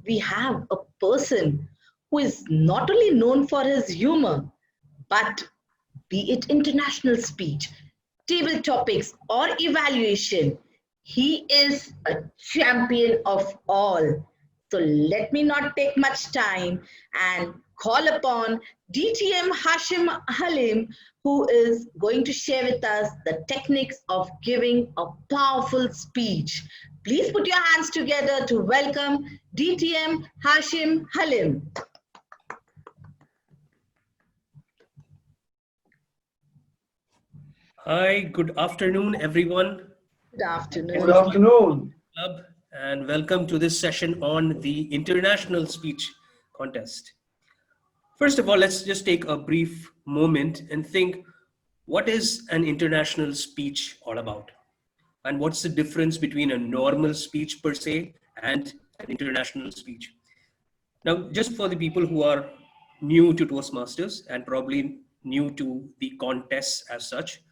we have a person who is not only known for his humor, but be it international speech, table topics, or evaluation, he is a champion of all. So let me not take much time and call upon DTM Hashim Halim, who is going to share with us the techniques of giving a powerful speech. Please put your hands together to welcome DTM Hashim Halim. Hi, good afternoon, everyone. Good afternoon. Good afternoon. Club, and welcome to this session on the International Speech Contest. First of all, let's just take a brief moment and think, what is an international speech all about? And what's the difference between a normal speech per se and an international speech? Now, just for the people who are new to Toastmasters and probably new to the contests as such,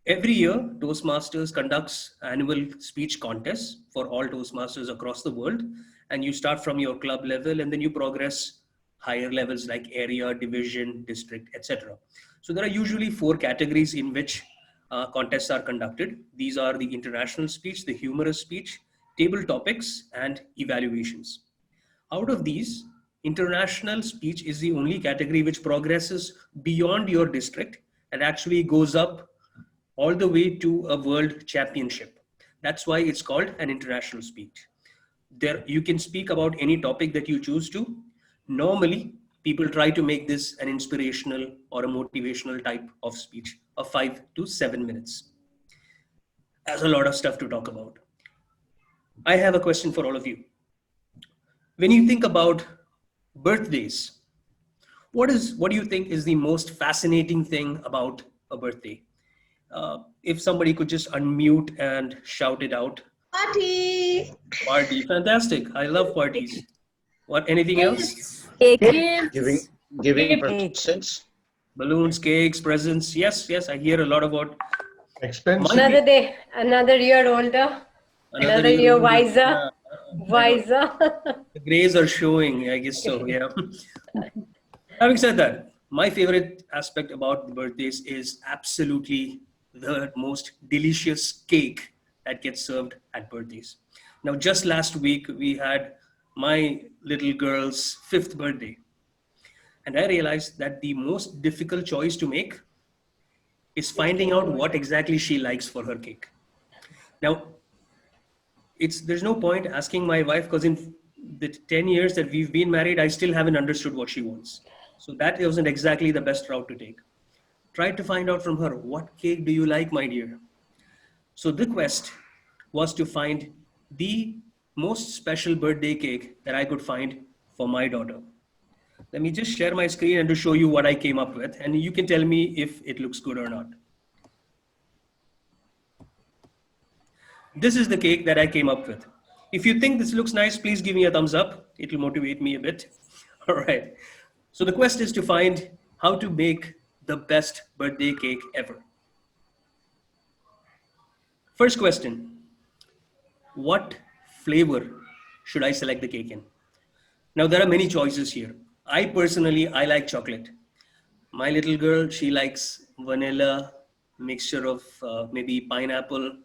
every year, Toastmasters conducts annual speech contests for all Toastmasters across the world. And you start from your club level and then you progress higher levels like area, division, district, etc. So there are usually 4 categories in which contests are conducted. These are the international speech, the humorous speech, table topics, and evaluations. Out of these, international speech is the only category which progresses beyond your district and actually goes up all the way to a world championship. That's why it's called an international speech. There, you can speak about any topic that you choose to. Normally, people try to make this an inspirational or a motivational type of speech of 5 to 7 minutes. There's a lot of stuff to talk about. I have a question for all of you. When you think about birthdays, what do you think is the most fascinating thing about a birthday? If somebody could just unmute and shout it out. Party! Party, fantastic. I love parties. What, anything else? Giving presents. Balloons, cakes, presents. Yes, I hear a lot about. Expensive. Another day, another year older, another year wiser. Wiser. The grays are showing, I guess so, yeah. Having said that, my favorite aspect about the birthdays is absolutely the most delicious cake that gets served at birthdays. Now, just last week, we had my little girl's 5th birthday. And I realized that the most difficult choice to make is finding out what exactly she likes for her cake. Now, there's no point asking my wife, because in the 10 years that we've been married, I still haven't understood what she wants. So that wasn't exactly the best route to take. Try to find out from her, what cake do you like, my dear? So the quest was to find the most special birthday cake that I could find for my daughter. Let me just share my screen and to show you what I came up with, and you can tell me if it looks good or not. This is the cake that I came up with. If you think this looks nice, please give me a thumbs up. It'll motivate me a bit. All right. So the quest is to find how to make the best birthday cake ever. First question, what flavor should I select the cake in? Now, there are many choices here. I like chocolate. My little girl, she likes vanilla, mixture of maybe pineapple.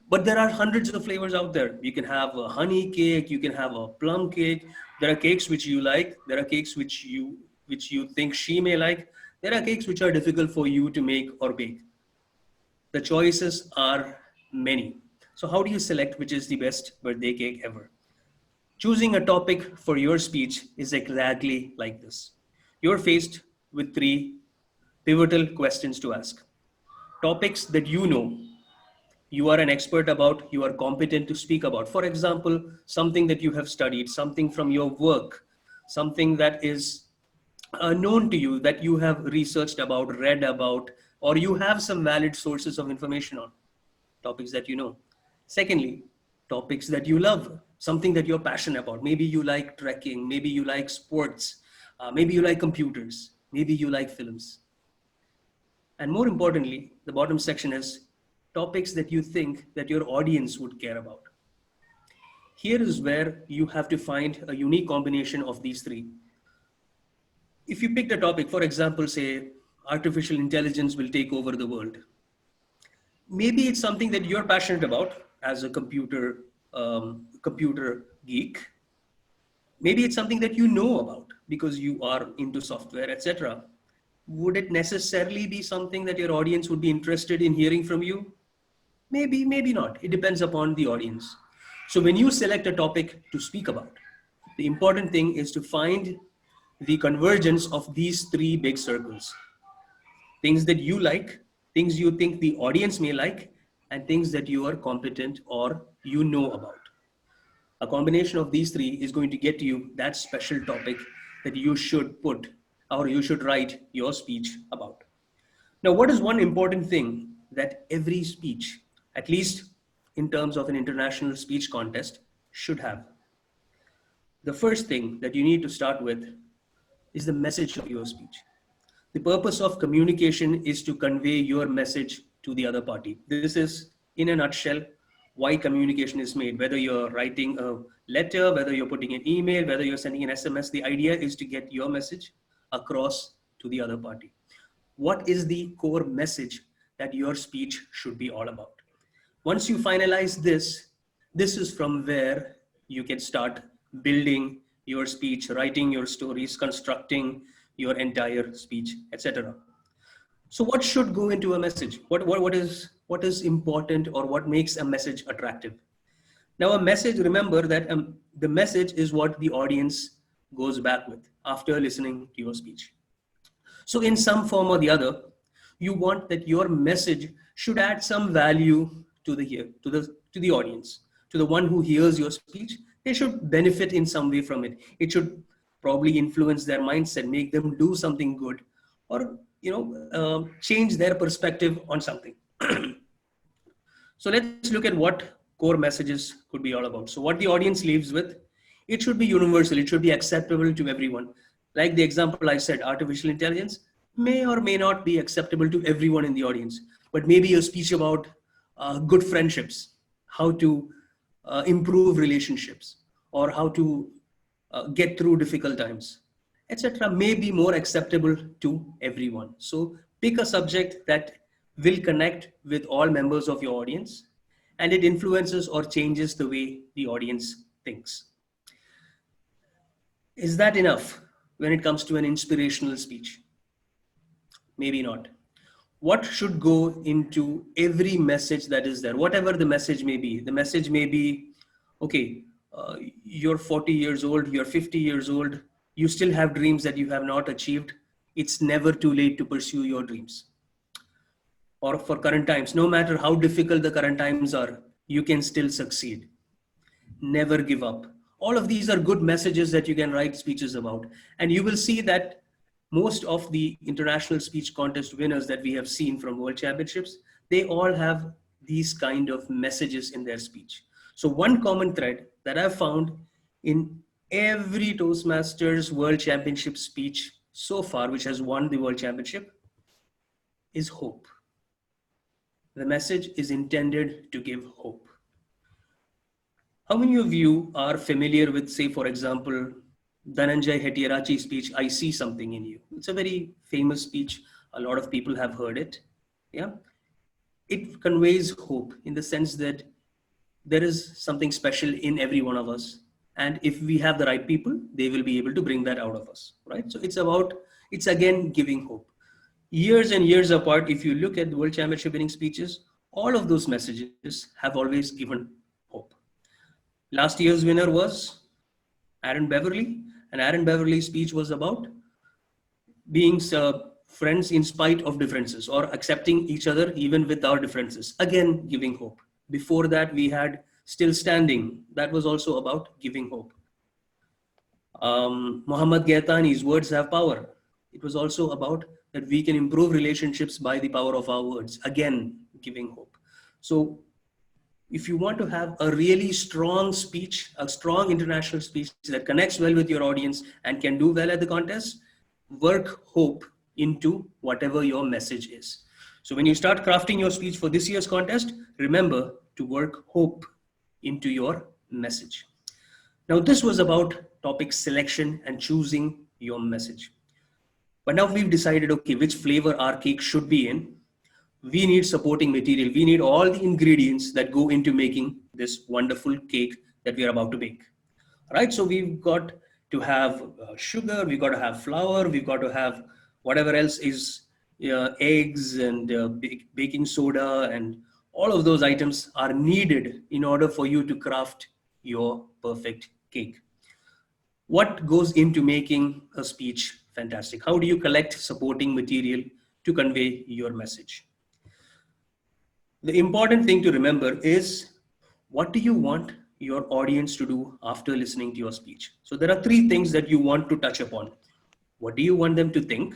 But there are hundreds of flavors out there. You can have a honey cake, you can have a plum cake. There are cakes which you like. There are cakes which you think she may like. There are cakes which are difficult for you to make or bake. The choices are many. So how do you select which is the best birthday cake ever? Choosing a topic for your speech is exactly like this. You're faced with 3 pivotal questions to ask. Topics that you know, you are an expert about, you are competent to speak about. For example, something that you have studied, something from your work, something that is known to you, that you have researched about, read about, or you have some valid sources of information on. Topics that you know. Secondly, topics that you love, something that you're passionate about. Maybe you like trekking, maybe you like sports, maybe you like computers, maybe you like films. And more importantly, the bottom section is topics that you think that your audience would care about. Here is where you have to find a unique combination of these three. If you picked a topic, for example, say artificial intelligence will take over the world. Maybe it's something that you're passionate about as a computer geek. Maybe it's something that you know about because you are into software, etc. Would it necessarily be something that your audience would be interested in hearing from you? Maybe, maybe not. It depends upon the audience. So when you select a topic to speak about, the important thing is to find the convergence of these three big circles. Things that you like, things you think the audience may like, and things that you are competent or you know about. A combination of these three is going to get you that special topic that you should put or you should write your speech about. Now, what is one important thing that every speech, at least in terms of an international speech contest, should have? The first thing that you need to start with is the message of your speech. The purpose of communication is to convey your message to the other party. This is, in a nutshell, why communication is made. Whether you're writing a letter, whether you're putting an email, whether you're sending an SMS, the idea is to get your message across to the other party. What is the core message that your speech should be all about? Once you finalize this, this is from where you can start building your speech, writing your stories, constructing your entire speech, etc. So what should go into a message? What is important, or what makes a message attractive? Now, a message, remember that the message is what the audience goes back with after listening to your speech. So in some form or the other, you want that your message should add some value to the audience, to the one who hears your speech. They should benefit in some way from it. It should probably influence their mindset, make them do something good, or change their perspective on something. So let's look at what core messages could be all about. So what the audience leaves with, it should be universal. It should be acceptable to everyone. Like the example I said, artificial intelligence may or may not be acceptable to everyone in the audience, but maybe a speech about good friendships, how to improve relationships, or how to get through difficult times, etc., may be more acceptable to everyone. So pick a subject that will connect with all members of your audience, and it influences or changes the way the audience thinks. Is that enough when it comes to an inspirational speech? Maybe not. What should go into every message that is there, whatever the message may be? The message may be, okay, you're 40 years old, you're 50 years old, you still have dreams that you have not achieved. It's never too late to pursue your dreams. Or for current times, no matter how difficult the current times are, you can still succeed. Never give up. All of these are good messages that you can write speeches about. And you will see that most of the international speech contest winners that we have seen from World Championships, they all have these kind of messages in their speech. So one common thread that I've found in every Toastmasters World Championship speech so far, which has won the World Championship, is hope. The message is intended to give hope. How many of you are familiar with, say, for example, Dhananjay Hettiarachchi's speech, I See Something in You? It's a very famous speech. A lot of people have heard it. Yeah. It conveys hope in the sense that there is something special in every one of us. And if we have the right people, they will be able to bring that out of us, right? So it's again giving hope. Years and years apart, if you look at the World Championship winning speeches, all of those messages have always given hope. Last year's winner was Aaron Beverly, and Aaron Beverly's speech was about being friends in spite of differences, or accepting each other even with our differences. Again, giving hope. Before that, we had Still Standing. That was also about giving hope. Muhammad Ghaitani's Words Have Power. It was also about that we can improve relationships by the power of our words. Again, giving hope. So if you want to have a really strong speech, a strong international speech that connects well with your audience and can do well at the contest, work hope into whatever your message is. So when you start crafting your speech for this year's contest, remember to work hope into your message. Now, this was about topic selection and choosing your message. But now we've decided, okay, which flavor our cake should be in. We need supporting material. We need all the ingredients that go into making this wonderful cake that we are about to bake. Right? So we've got to have sugar, we've got to have flour, we've got to have whatever else is eggs and baking soda, and all of those items are needed in order for you to craft your perfect cake. What goes into making a speech fantastic? How do you collect supporting material to convey your message? The important thing to remember is, what do you want your audience to do after listening to your speech? So there are three things that you want to touch upon. What do you want them to think?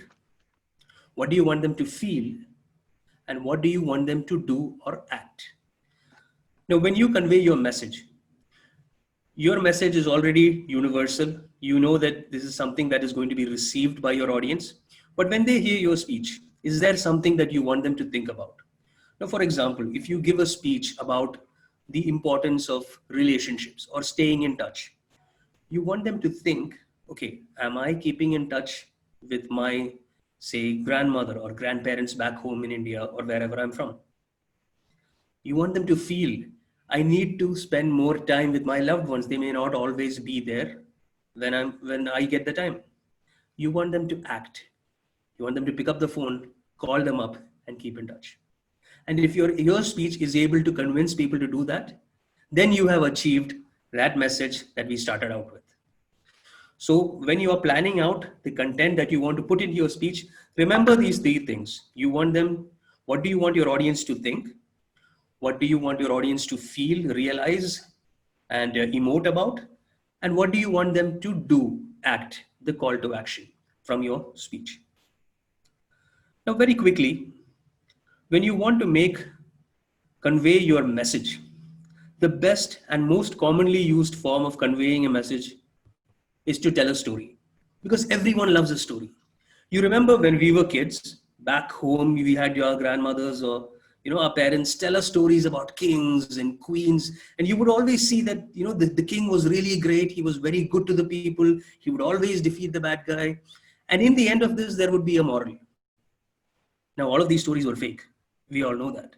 What do you want them to feel? And what do you want them to do or act? Now, when you convey your message is already universal. You know that this is something that is going to be received by your audience. But when they hear your speech, is there something that you want them to think about? Now, for example, if you give a speech about the importance of relationships or staying in touch, you want them to think, okay, am I keeping in touch with my, say, grandmother or grandparents back home in India or wherever I'm from? You want them to feel, I need to spend more time with my loved ones. They may not always be there when I get the time. You want them to act. You want them to pick up the phone, call them up, and keep in touch. And if your speech is able to convince people to do that, then you have achieved that message that we started out with. So when you are planning out the content that you want to put into your speech, remember these three things. What do you want your audience to think? What do you want your audience to feel, realize, and emote about? And what do you want them to do, act, the call to action from your speech? Now, very quickly, when you want to convey your message, the best and most commonly used form of conveying a message is to tell a story, because everyone loves a story. You remember when we were kids, back home, we had your grandmothers or our parents tell us stories about kings and queens, and you would always see that the king was really great. He was very good to the people. He would always defeat the bad guy, and in the end of this, there would be a moral. Now, all of these stories were fake. We all know that.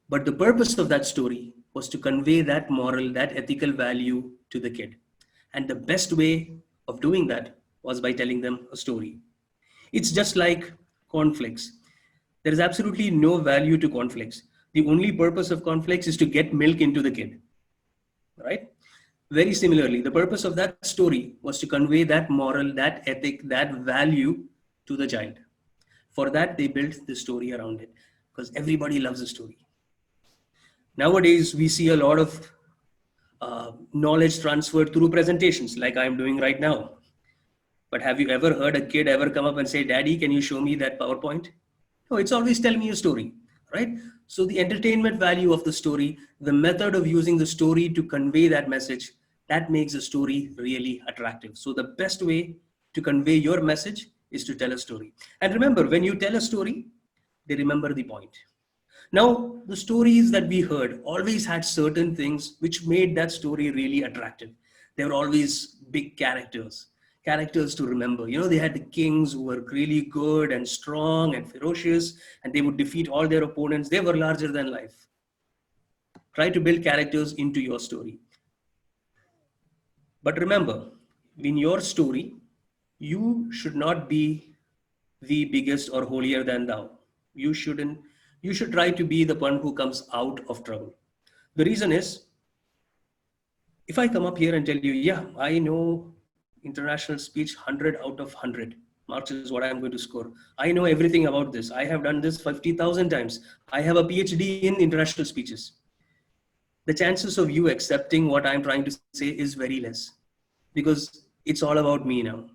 But the purpose of that story was to convey that moral, that ethical value to the kid. And the best way of doing that was by telling them a story. It's just like cornflakes. There is absolutely no value to cornflakes. The only purpose of cornflakes is to get milk into the kid, right? Very similarly, the purpose of that story was to convey that moral, that ethic, that value to the child. For that, they built the story around it, because everybody loves a story. Nowadays, we see a lot of knowledge transferred through presentations like I'm doing right now. But have you ever heard a kid ever come up and say, Daddy, can you show me that PowerPoint? No, it's always tell me a story, right? So the entertainment value of the story, the method of using the story to convey that message, that makes a story really attractive. So the best way to convey your message is to tell a story. And remember, when you tell a story, they remember the point. Now, the stories that we heard always had certain things which made that story really attractive. They were always big characters to remember. They had the kings who were really good and strong and ferocious, and they would defeat all their opponents. They were larger than life. Try to build characters into your story. But remember, in your story, you should not be the biggest or holier than thou. You should try to be the one who comes out of trouble. The reason is, if I come up here and tell you, yeah, I know international speech 100 out of 100 marks is what I'm going to score. I know everything about this. I have done this 50,000 times. I have a PhD in international speeches. The chances of you accepting what I'm trying to say is very less, because it's all about me now.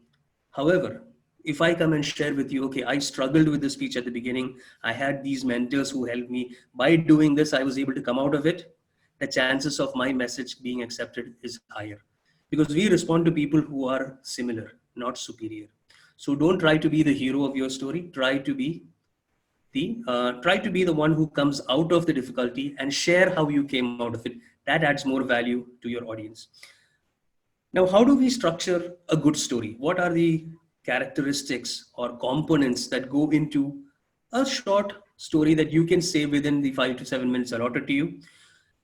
However, if I come and share with you, okay, I struggled with the speech at the beginning. I had these mentors who helped me. By doing this, I was able to come out of it. The chances of my message being accepted is higher, because we respond to people who are similar, not superior. So don't try to be the hero of your story. Try to be the one who comes out of the difficulty and share how you came out of it. That adds more value to your audience. Now, how do we structure a good story? What are the characteristics or components that go into a short story that you can say within the 5 to 7 minutes allotted to you?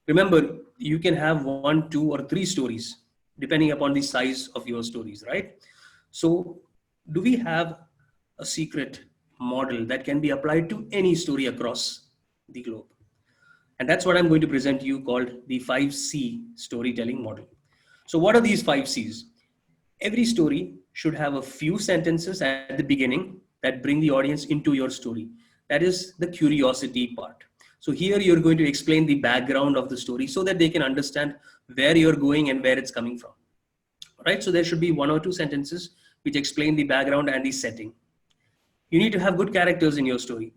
Remember, you can have 1, 2, or 3 stories, depending upon the size of your stories, right? So, do we have a secret model that can be applied to any story across the globe? And that's what I'm going to present to you, called the 5C storytelling model. So what are these 5 C's? Every story should have a few sentences at the beginning that bring the audience into your story. That is the curiosity part. So here you're going to explain the background of the story so that they can understand where you're going and where it's coming from. Right? So there should be 1 or 2 sentences which explain the background and the setting. You need to have good characters in your story.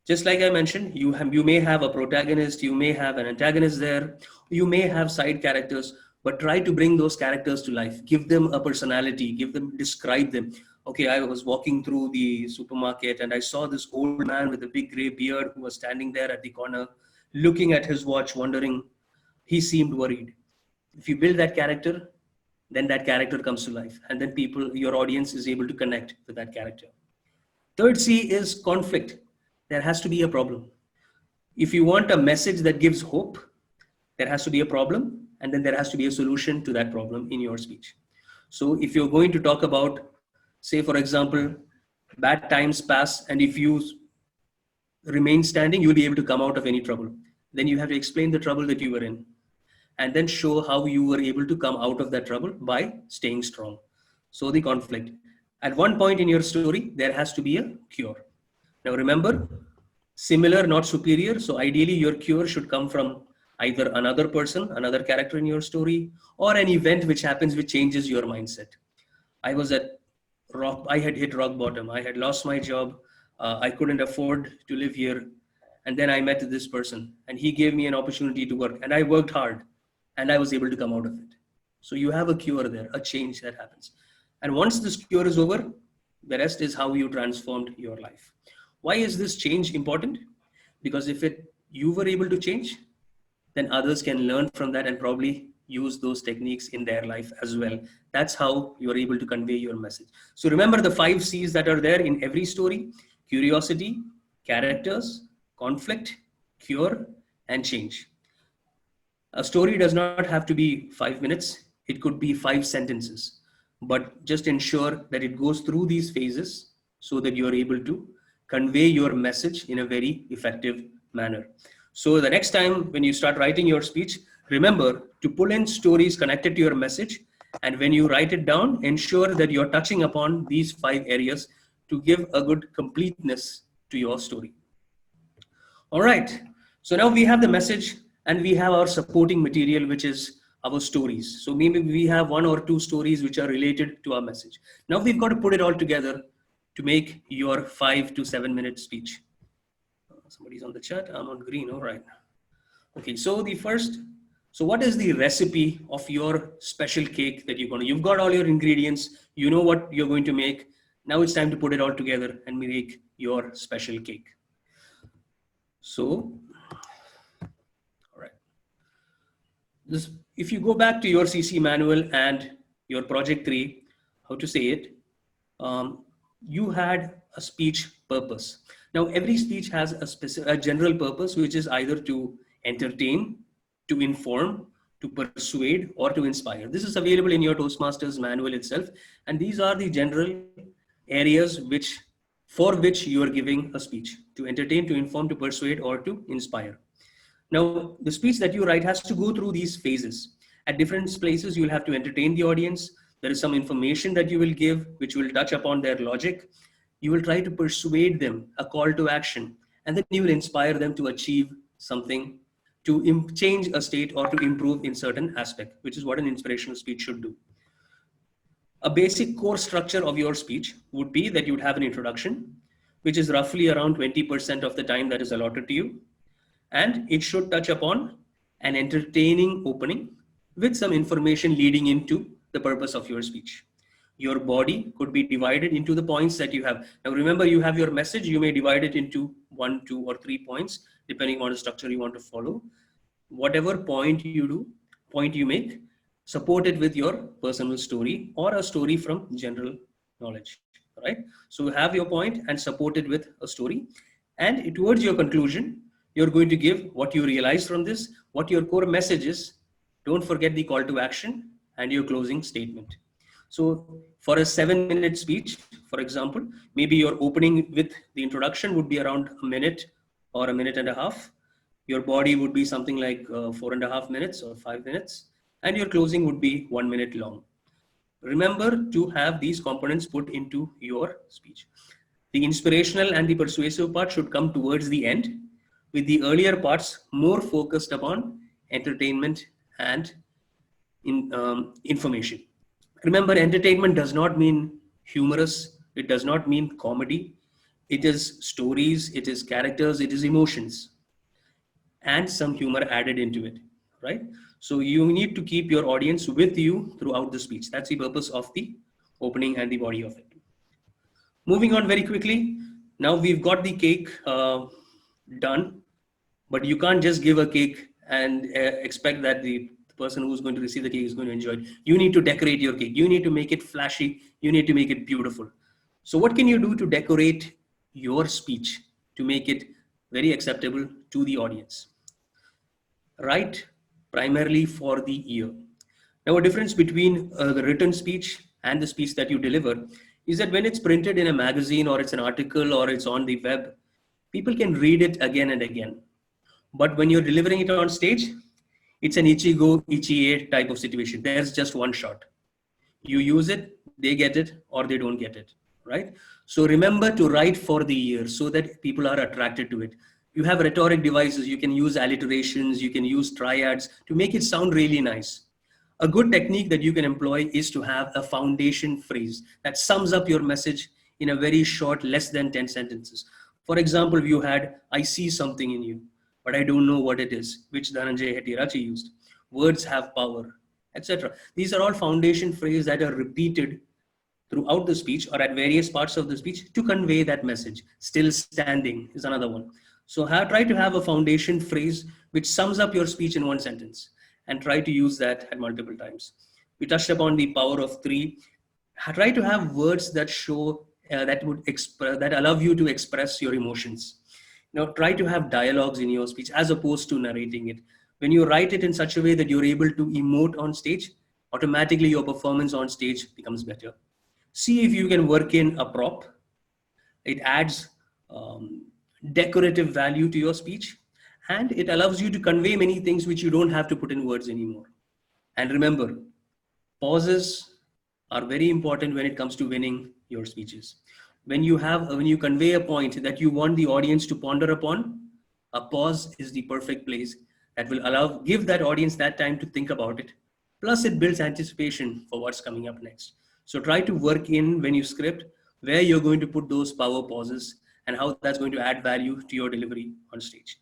Just like I mentioned, you may have a protagonist, you may have an antagonist there, you may have side characters, but try to bring those characters to life. Give them a personality, describe them. Okay, I was walking through the supermarket and I saw this old man with a big gray beard who was standing there at the corner, looking at his watch, wondering. He seemed worried. If you build that character, then that character comes to life. And then your audience is able to connect with that character. Third C is conflict. There has to be a problem. If you want a message that gives hope, there has to be a problem, and then there has to be a solution to that problem in your speech. So if you're going to talk about, say, for example, bad times pass, and if you remain standing, you'll be able to come out of any trouble. Then you have to explain the trouble that you were in, and then show how you were able to come out of that trouble by staying strong. So the conflict. At one point in your story, there has to be a cure. Now remember, similar, not superior. So ideally your cure should come from either another person, another character in your story, or an event which happens which changes your mindset. I had hit rock bottom. I had lost my job. I couldn't afford to live here. And then I met this person and he gave me an opportunity to work, and I worked hard and I was able to come out of it. So you have a cure there, a change that happens. And once this cure is over, the rest is how you transformed your life. Why is this change important? Because if you were able to change, then others can learn from that and probably use those techniques in their life as well. That's how you're able to convey your message. So remember the 5 C's that are there in every story: curiosity, characters, conflict, cure, and change. A story does not have to be 5 minutes. It could be 5 sentences, but just ensure that it goes through these phases so that you're able to convey your message in a very effective manner. So the next time when you start writing your speech, remember to pull in stories connected to your message. And when you write it down, ensure that you're touching upon these 5 areas to give a good completeness to your story. All right. So now we have the message and we have our supporting material, which is our stories. So maybe we have 1 or 2 stories which are related to our message. Now we've got to put it all together to make your 5 to 7 minute speech. Somebody's on the chat. I'm on green. All right. Okay. So what is the recipe of your special cake that you've got all your ingredients. You know what you're going to make. Now it's time to put it all together and make your special cake. So, all right. If you go back to your CC manual and your project 3, how to say it, you had a speech purpose. Now, every speech has a general purpose, which is either to entertain, to inform, to persuade, or to inspire. This is available in your Toastmasters manual itself. And these are the general areas for which you are giving a speech: to entertain, to inform, to persuade, or to inspire. Now, the speech that you write has to go through these phases. At different places, you'll have to entertain the audience. There is some information that you will give, which will touch upon their logic. You will try to persuade them, a call to action, and then you will inspire them to achieve something, to change a state or to improve in certain aspect, which is what an inspirational speech should do. A basic core structure of your speech would be that you would have an introduction, which is roughly around 20% of the time that is allotted to you. And it should touch upon an entertaining opening with some information leading into the purpose of your speech. Your body could be divided into the points that you have. Now remember, you have your message, you may divide it into 1, 2, or 3 points, depending on the structure you want to follow. whatever point you make, support it with your personal story or a story from general knowledge, right? So have your point and support it with a story. And towards your conclusion, you're going to give what you realize from this, what your core message is. Don't forget the call to action and your closing statement. So for a 7-minute speech, for example, maybe your opening with the introduction would be around a minute or a minute and a half. Your body would be something like 4.5 minutes or 5 minutes, and your closing would be 1 minute long. Remember to have these components put into your speech. The inspirational and the persuasive part should come towards the end, with the earlier parts more focused upon entertainment and information. Remember, entertainment does not mean humorous, it does not mean comedy. It is stories, it is characters, it is emotions, and some humor added into it, right? So you need to keep your audience with you throughout the speech. That's the purpose of the opening and the body of it. Moving on very quickly. Now we've got the cake done, but you can't just give a cake and expect that the person who's going to receive the cake is going to enjoy it. You need to decorate your cake. You need to make it flashy. You need to make it beautiful. So what can you do to decorate your speech to make it very acceptable to the audience? Write primarily for the ear. Now, a difference between the written speech and the speech that you deliver is that when it's printed in a magazine or it's an article or it's on the web, people can read it again and again. But when you're delivering it on stage, it's an ichigo, ichie type of situation. There's just one shot. You use it, they get it, or they don't get it, right? So remember to write for the ear so that people are attracted to it. You have rhetoric devices. You can use alliterations. You can use triads to make it sound really nice. A good technique that you can employ is to have a foundation phrase that sums up your message in a very short, less than 10 sentences. For example, you had, I see something in you, but I don't know what it is, which Dhananjay Hettiarachchi used. Words have power, etc. These are all foundation phrases that are repeated throughout the speech or at various parts of the speech to convey that message. Still standing is another one. So try to have a foundation phrase which sums up your speech in one sentence and try to use that at multiple times. We touched upon the power of 3. Try to have words that show, that allow you to express your emotions. Now try to have dialogues in your speech as opposed to narrating it. When you write it in such a way that you're able to emote on stage, automatically your performance on stage becomes better. See if you can work in a prop. It adds decorative value to your speech, and it allows you to convey many things which you don't have to put in words anymore. And remember, pauses are very important when it comes to winning your speeches. When you convey a point that you want the audience to ponder upon, a pause is the perfect place that will give that audience that time to think about it. Plus it builds anticipation for what's coming up next. So try to work in, when you script, where you're going to put those power pauses and how that's going to add value to your delivery on stage.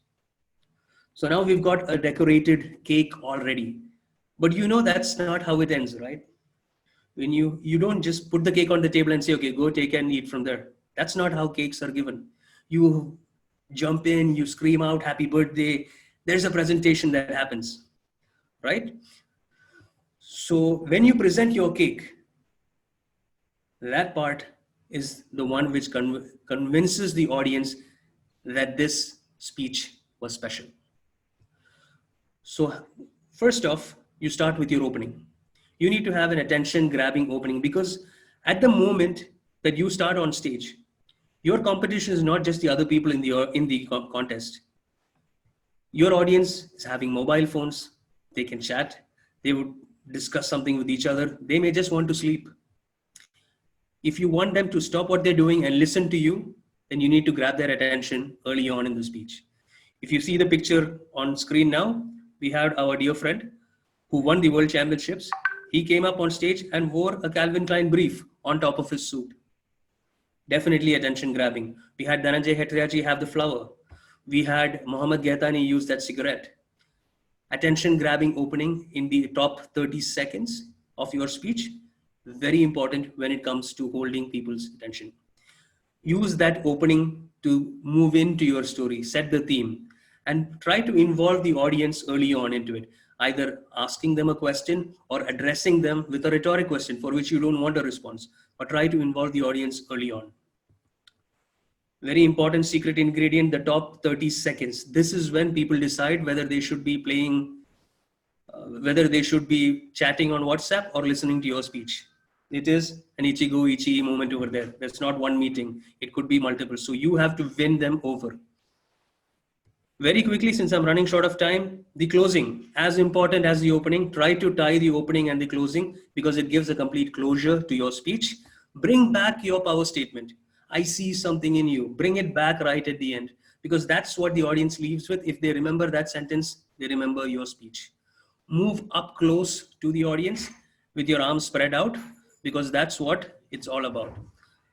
So now we've got a decorated cake already, but you know that's not how it ends, right? When you don't just put the cake on the table and say, okay, go take and eat from there. That's not how cakes are given. You jump in, you scream out, happy birthday. There's a presentation that happens, right? So when you present your cake, that part is the one which convinces the audience that this speech was special. So first off, you start with your opening. You need to have an attention-grabbing opening, because at the moment that you start on stage, your competition is not just the other people in the contest. Your audience is having mobile phones. They can chat. They would discuss something with each other. They may just want to sleep. If you want them to stop what they're doing and listen to you, then you need to grab their attention early on in the speech. If you see the picture on screen now, we had our dear friend who won the World Championships. He came up on stage and wore a Calvin Klein brief on top of his suit. Definitely attention grabbing. We had Dhananjay Hettiarachchi have the flower. We had Mohammad Ghaitani use that cigarette. Attention grabbing opening in the top 30 seconds of your speech, very important when it comes to holding people's attention. Use that opening to move into your story, set the theme. and try to involve the audience early on into it, either asking them a question or addressing them with a rhetoric question for which you don't want a response, but try to involve the audience early on. Very important secret ingredient, the top 30 seconds. This is when people decide whether they should be playing, whether they should be chatting on WhatsApp or listening to your speech. It is an ichi moment over there. That's not one meeting. It could be multiple. So you have to win them over. Very quickly, since I'm running short of time, the closing, as important as the opening. Try to tie the opening and the closing because it gives a complete closure to your speech. Bring back your power statement. I see something in you. Bring it back right at the end because that's what the audience leaves with. If they remember that sentence, they remember your speech. Move up close to the audience with your arms spread out because that's what it's all about.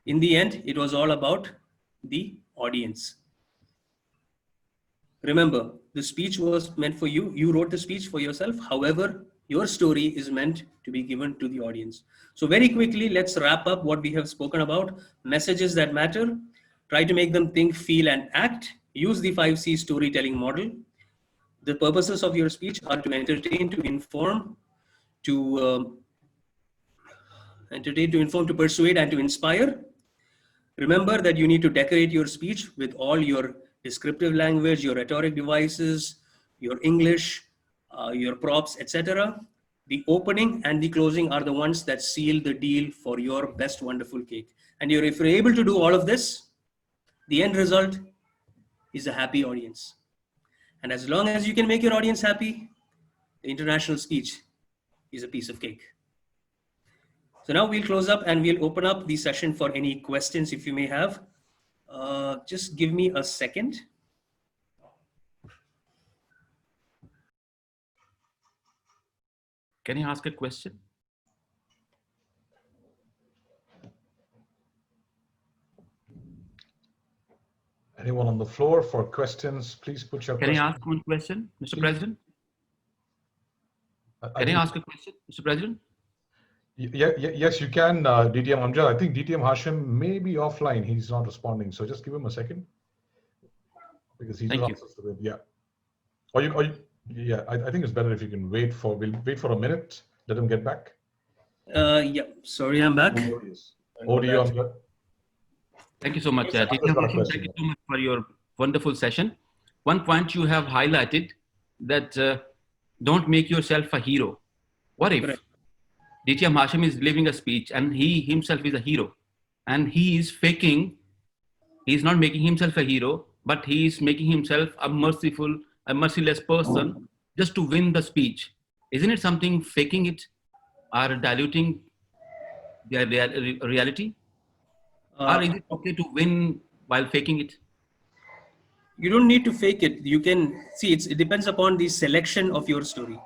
In the end, it was all about the audience. Remember, the speech was meant for you. You wrote the speech for yourself. However, your story is meant to be given to the audience. So very quickly, let's wrap up what we have spoken about. Messages that matter. Try to make them think, feel, and act. Use the 5C storytelling model. The purposes of your speech are to entertain, to inform, to persuade, and to inspire. Remember that you need to decorate your speech with all your descriptive language, your rhetoric devices, your English, your props, etc. The opening and the closing are the ones that seal the deal for your best wonderful cake. And if you're able to do all of this, the end result is a happy audience. And as long as you can make your audience happy, the international speech is a piece of cake. So now we'll close up and we'll open up the session for any questions if you may have. Just give me a second. Can I ask a question? Anyone on the floor for questions, please put your question. Can I ask one question, Mr. President? Can I ask a question, Mr. President? Yes, you can, DTM Amjad. I think DTM Hashim may be offline. He's not responding. So just give him a second. Because he's not supposed to. Yeah. Yeah, I think it's better if you can we'll wait for a minute. Let him get back. Yeah, sorry, I'm back. Over to you, Amjad. Thank you so much. Thank you so much for your wonderful session. One point you have highlighted that don't make yourself a hero. What if DTM Hashim is delivering a speech and he himself is a hero and he is faking, he's not making himself a hero, but he is making himself a merciless person just to win the speech. Isn't it something faking it or diluting the reality? Or is it okay to win while faking it? You don't need to fake it. You can see it depends upon the selection of your story.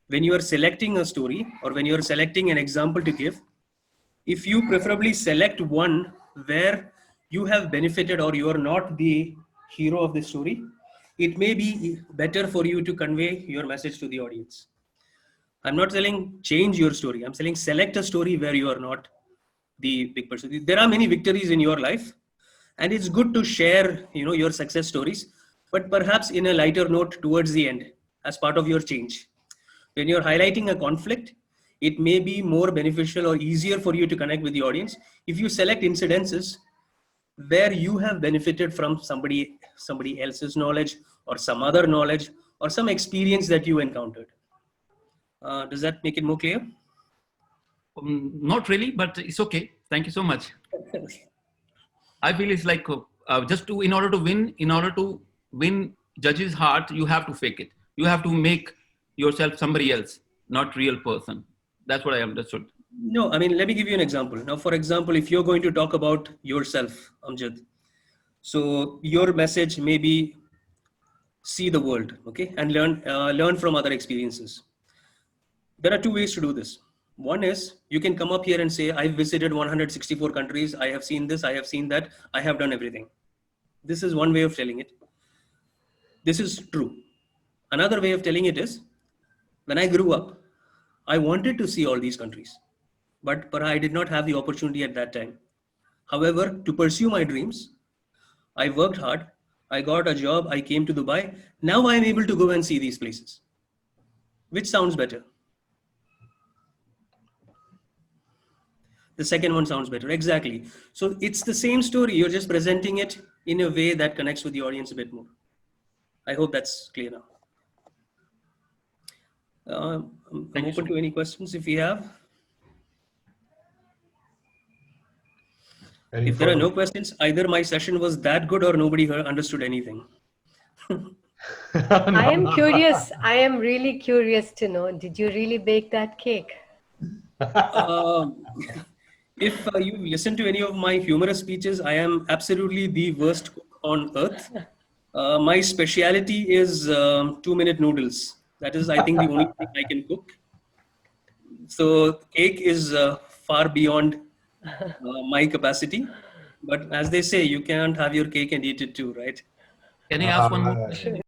When you are selecting a story or when you are selecting an example to give, if you preferably select one where you have benefited or you are not the hero of the story, it may be better for you to convey your message to the audience. I'm not saying change your story. I'm saying select a story where you are not the big person. There are many victories in your life and it's good to share, your success stories, but perhaps in a lighter note towards the end as part of your change. When you're highlighting a conflict, it may be more beneficial or easier for you to connect with the audience if you select incidences where you have benefited from somebody else's knowledge or some other knowledge or some experience that you encountered. Does that make it more clear? Not really, but it's okay. Thank you so much. I feel it's like in order to win judge's heart, you have to fake it. You have to make yourself somebody else, not real person. That's what I understood. No, let me give you an example. Now, for example, if you're going to talk about yourself, Amjad, so your message may be see the world, okay, and learn from other experiences. There are two ways to do this. One is you can come up here and say, I've visited 164 countries. I have seen this. I have seen that. I have done everything. This is one way of telling it. This is true. Another way of telling it is, when I grew up, I wanted to see all these countries, but I did not have the opportunity at that time. However, to pursue my dreams, I worked hard. I got a job, I came to Dubai. Now I'm able to go and see these places. Which sounds better? The second one sounds better, exactly. So it's the same story, you're just presenting it in a way that connects with the audience a bit more. I hope that's clear now. I'm open to any questions if you have. If there are no questions, either my session was that good or nobody understood anything. I am curious. I am really curious to know, did you really bake that cake? If you listen to any of my humorous speeches, I am absolutely the worst cook on earth. My speciality is 2-minute noodles. That is, I think, the only thing I can cook. So cake is far beyond my capacity. But as they say, you can't have your cake and eat it too, right? Can I ask one more question?